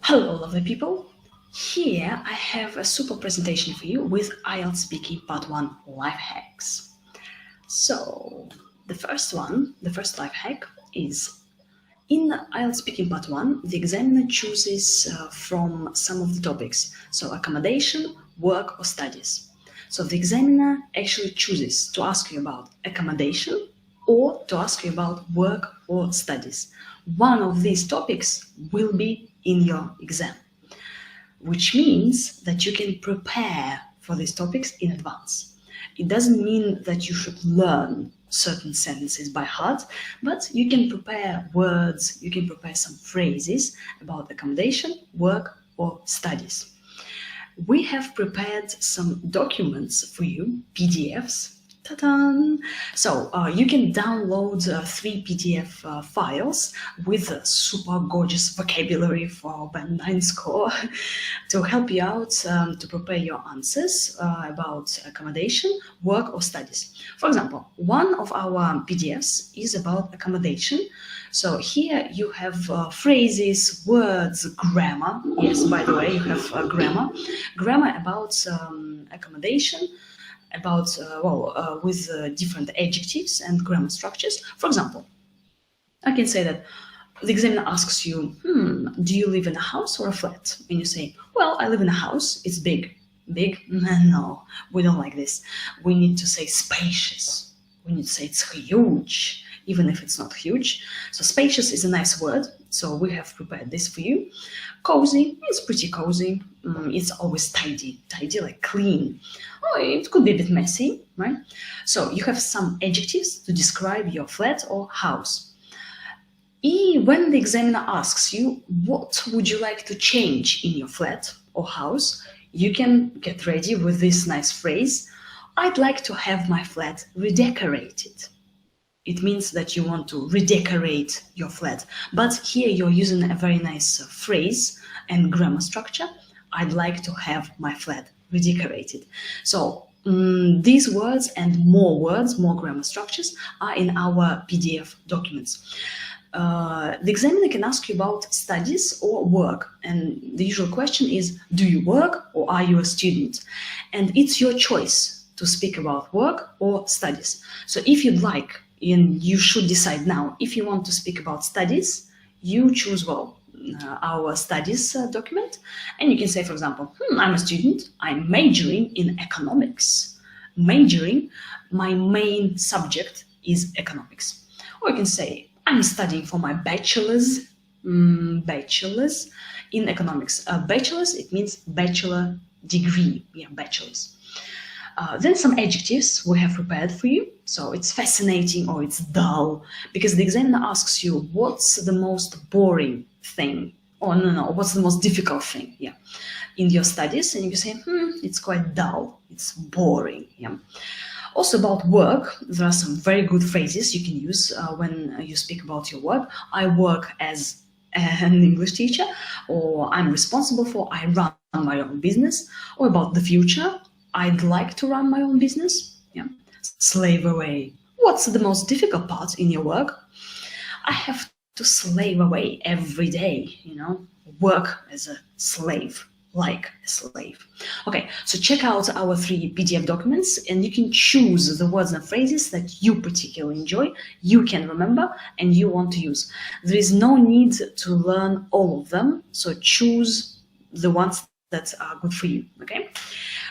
Hello, lovely people. Here I have a super presentation for you with IELTS Speaking Part 1 Life Hacks. So, the first life hack is in IELTS Speaking Part 1, the examiner chooses from some of the topics. So, accommodation, work or studies. So, the examiner actually chooses to ask you about accommodation or to ask you about work or studies. One of these topics will be in your exam, which means that you can prepare for these topics in advance. It doesn't mean that you should learn certain sentences by heart, but you can prepare words, you can prepare some phrases about accommodation, work, or studies. We have prepared some documents for you, PDFs. Ta-da! So you can download 3 PDF files with a super gorgeous vocabulary for Band 9 score to help you out to prepare your answers about accommodation, work or studies. For example, one of our PDFs is about accommodation. So here you have phrases, words, grammar. Yes, by the way, you have grammar about accommodation, about with different adjectives and grammar structures. For example, I can say that the examiner asks you, do you live in a house or a flat? And you say, well, I live in a house. It's big. Big? No, we don't like this. We need to say spacious. We need to say it's huge, even if it's not huge. So spacious is a nice word. So we have prepared this for you. Cozy, it's pretty cozy. It's always tidy, like clean. Oh, it could be a bit messy, right? So you have some adjectives to describe your flat or house. When the examiner asks you, what would you like to change in your flat or house, you can get ready with this nice phrase, I'd like to have my flat redecorated. It means that you want to redecorate your flat. But here you're using a very nice phrase and grammar structure. I'd like to have my flat redecorated. So these words and more words, more grammar structures are in our PDF documents. The examiner can ask you about studies or work. And the usual question is, do you work or are you a student? And it's your choice to speak about work or studies. So if you'd like, and you should decide now, if you want to speak about studies, you choose, our studies document. And you can say, for example, I'm a student, I'm majoring in economics. Majoring, my main subject is economics. Or you can say, I'm studying for my bachelor's in economics. Bachelor's, it means bachelor degree, bachelor's. Then some adjectives we have prepared for you. So it's fascinating or it's dull, because the examiner asks you, what's the most boring thing? Or what's the most difficult thing? In your studies, and you can say, it's quite dull, it's boring. Also about work, there are some very good phrases you can use when you speak about your work. I work as an English teacher, or I'm responsible for, I run my own business, or about the future, I'd like to run my own business. Slave away. What's the most difficult part in your work? I have to slave away every day, work as a slave, like a slave. Okay, so check out our 3 PDF documents and you can choose the words and phrases that you particularly enjoy, you can remember, and you want to use. There is no need to learn all of them, so choose the ones that are good for you, okay?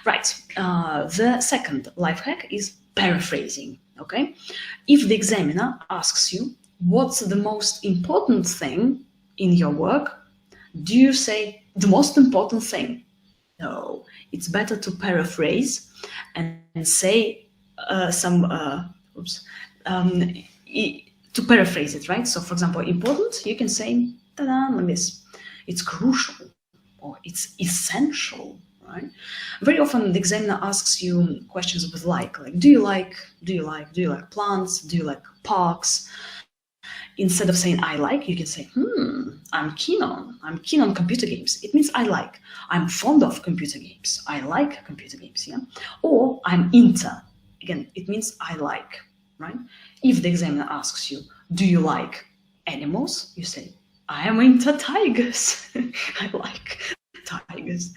Right, the second life hack is paraphrasing, okay? If the examiner asks you, what's the most important thing in your work? Do you say, the most important thing? No, it's better to paraphrase and say to paraphrase it, right? So for example, important, you can say, ta-da, like this, it's crucial or it's essential. Right? Very often the examiner asks you questions with like do you like plants, do you like parks? Instead of saying I like, you can say I'm keen on computer games. It means I'm fond of computer games. I like computer games, Or I'm into. Again, it means I like, right? If the examiner asks you, do you like animals? You say I am into tigers. I like tigers.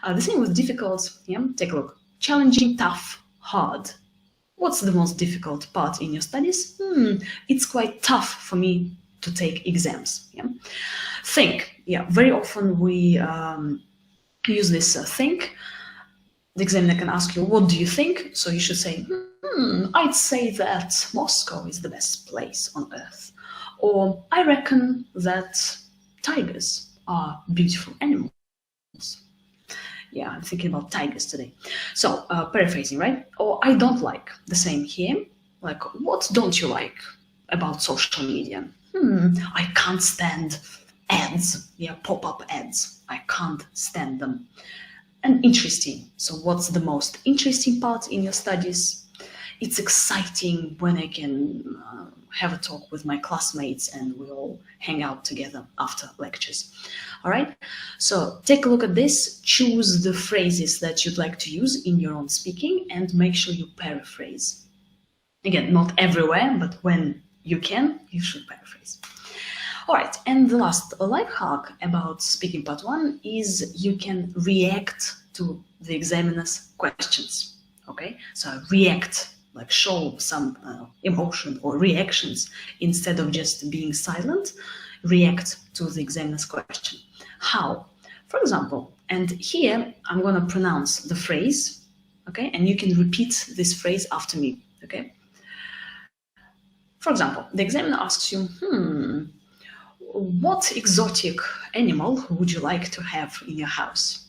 The same with difficult. Yeah, take a look. Challenging, tough, hard. What's the most difficult part in your studies? It's quite tough for me to take exams. Yeah. Think. Yeah, very often we use this think. The examiner can ask you, what do you think? So you should say, I'd say that Moscow is the best place on earth. Or I reckon that tigers are beautiful animals. Yeah, I'm thinking about tigers today. So paraphrasing, right? Or I don't like, the same here. Like, what don't you like about social media? I can't stand ads, yeah, pop-up ads. I can't stand them. And interesting. So what's the most interesting part in your studies? It's exciting when I can have a talk with my classmates and we all hang out together after lectures. All right, so take a look at this, choose the phrases that you'd like to use in your own speaking and make sure you paraphrase. Again, not everywhere, but when you can, you should paraphrase. All right, and the last life hack about speaking part 1 is you can react to the examiner's questions. Okay, so react, like show some emotion or reactions instead of just being silent. React to the examiner's question. How? For example, and here I'm going to pronounce the phrase, okay, and you can repeat this phrase after me, okay? For example, the examiner asks you, what exotic animal would you like to have in your house?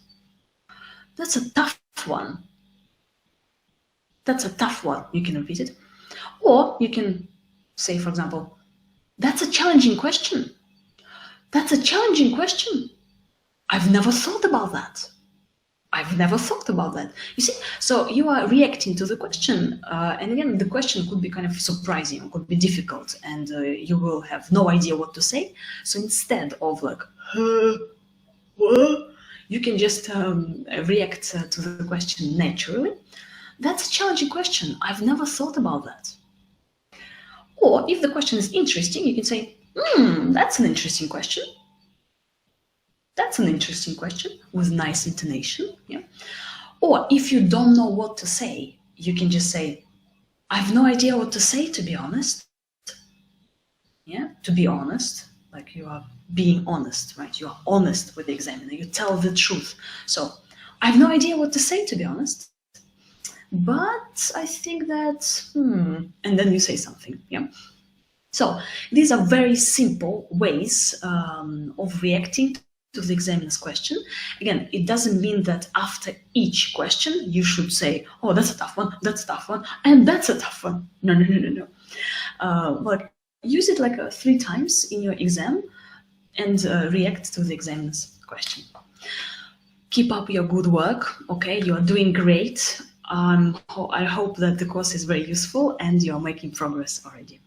That's a tough one. That's a tough one. You can repeat it. Or you can say, for example, that's a challenging question. That's a challenging question. I've never thought about that. I've never thought about that. You see, so you are reacting to the question. And again, the question could be kind of surprising, could be difficult, and you will have no idea what to say. So instead of like, what? You can just react to the question naturally. That's a challenging question. I've never thought about that. Or if the question is interesting, you can say, that's an interesting question. That's an interesting question with nice intonation. Yeah. Or if you don't know what to say, you can just say, I've no idea what to say, to be honest. Yeah, to be honest, like you are being honest, right? You are honest with the examiner. You tell the truth. So I have no idea what to say, to be honest. But I think that, and then you say something. Yeah. So these are very simple ways of reacting to the examiner's question. Again, it doesn't mean that after each question you should say, oh, that's a tough one, that's a tough one, and that's a tough one. No. But use it like 3 times in your exam and react to the examiner's question. Keep up your good work, okay? You are doing great. I hope that the course is very useful and you're making progress already.